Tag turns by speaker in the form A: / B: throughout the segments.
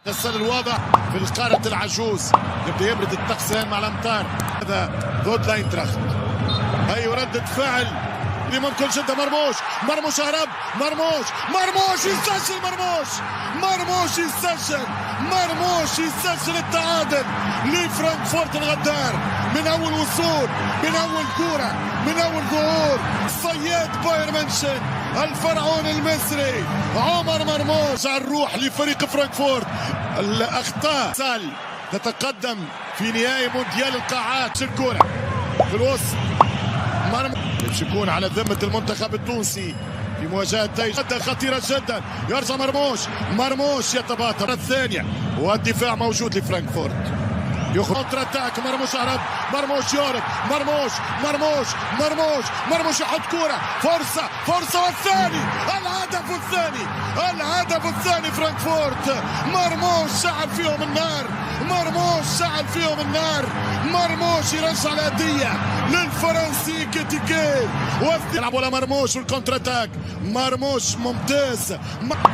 A: التسلل الواضح في القارة العجوز، يبدا يبرد الطقس مع الامطار. هذا ضد لاينتراخت. هي ردة فعل اللي ممكن جدا. مرموش هرب، مرموش يسجل، مرموش يسجل التعادل لفرانكفورت الغدار من اول وصول، من اول كرة، من اول ظهور. صياد بايرن ميونخ الفرعون المصري عمر مرموش على الروح لفريق فرانكفورت. الاخطاء سال تتقدم في نهائي مونديال القاعات. الكرة في الوسط، باش يكون على ذمة المنتخب التونسي في مواجهة دايش خطيرة جدا. يرجع مرموش يتباطر الثانية، والدفاع موجود لفرانكفورت. يخرج كونتر اتاك، مرموش هرب، مرموش يهرب، مرموش يحط كرة، فرصة والثاني، الهدف الثاني فرانكفورت. مرموش شعل فيهم النار، مرموش يرجع الهدية للفرنسي كيتيكي. يلعبوا على مرموش والكونتر اتاك، مرموش ممتاز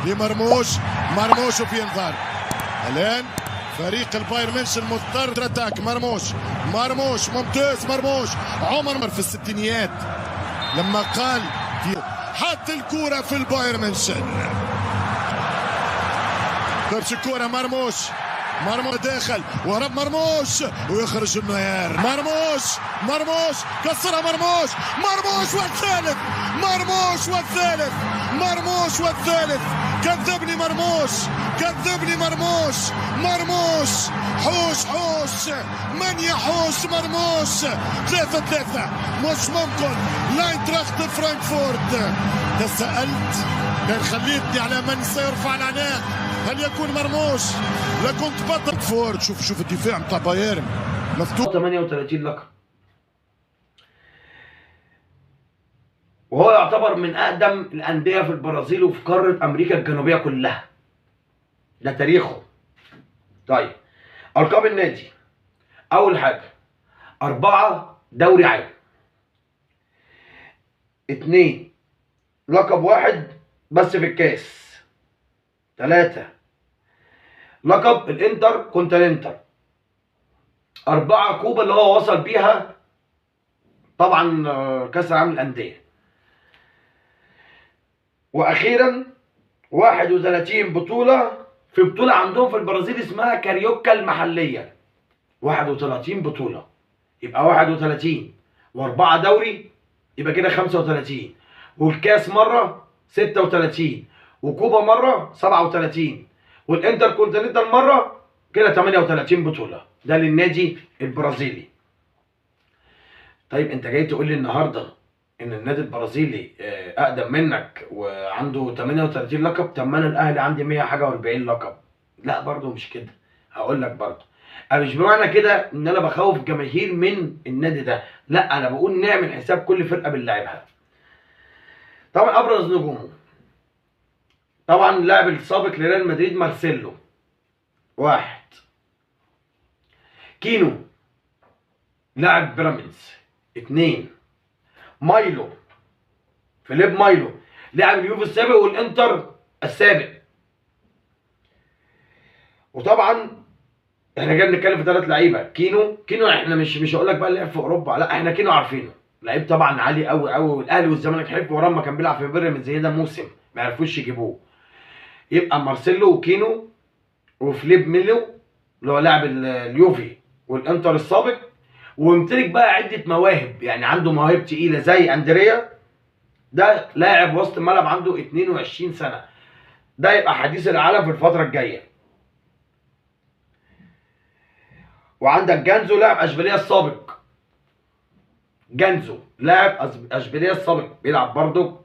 A: مرموش وفي انذار. الان فريق البايرن ميونخ المضطر اتاك. مرموش ممتاز، عمر في الستينيات لما قال حط الكرة في البايرن ميونخ. كبش الكرة مرموش داخل وهرب مرموش ويخرج النيار. مرموش كسرها، مرموش والثالث. كذبني مرموش. حوش من يحوش مرموش. 3-3 مش ممكن. لاينتراخت فرانكفورت. تساءلت كان خليتني على من سيرفع العناق، هل يكون مرموش؟ لكنت بطل فورد. شوف الدفاع بتاع بايرن مفتوح.
B: 38 لقب، وهو يعتبر من اقدم الانديه في البرازيل وفي قاره امريكا الجنوبيه كلها. ده تاريخه. طيب القاب النادي، اول حاجه 4 دوري عام، 2 لقب واحد بس في الكاس، 3 لقب الانتر كونتيننتال، 4 كوبا اللي هو وصل بيها طبعا كاس العالم للانديه، واخيرا 31 بطوله في بطوله عندهم في البرازيل اسمها كاريوكا المحليه. 31 بطوله، يبقى 31 و4 دوري يبقى كده 35، والكاس مره 36، وكوبا مره 37، والانتر كونتيننتال مره، كده 38 بطوله. ده للنادي البرازيلي. طيب انت جاي تقول لي النهارده ان النادي البرازيلي اقدم منك وعنده 38 لقب؟ طب ما انا الاهلي عندي 100 حاجه و40 لقب. لا برضه مش كده. هقول لك برضه، انا مش بمعنى كده ان انا بخوف جماهير من النادي ده، لا انا بقول نعمل حساب كل فرقه بنلعبها. طبعا ابرز نجومه، طبعا اللاعب السابق لريال مدريد مارسيلو 1، كينو لاعب بيراميدز 2، فيليب مايلو لاعب اليوفي السابق والانتر السابق. وطبعا احنا جاي بنتكلم في 3 لعيبه. كينو احنا مش هقول لك بقى لعب في اوروبا، لا احنا كينو عارفينه، لعيب طبعا عالي قوي قوي، والاهلي والزمالك حلفوا وراه ما كان بيلعب في بيراميدز ده موسم ما عرفوش يجيبوه. يبقى مارسيلو وكينو وفليب ميلو اللي هو لاعب اليوفي والانتر السابق، ويمتلك بقى عده مواهب، يعني عنده مواهب تقيله زي اندريا، ده لاعب وسط الملعب عنده 22 سنه، ده يبقى حديث العالم في الفتره الجايه. وعندك جانزو لاعب اشبيليه السابق، بيلعب برضه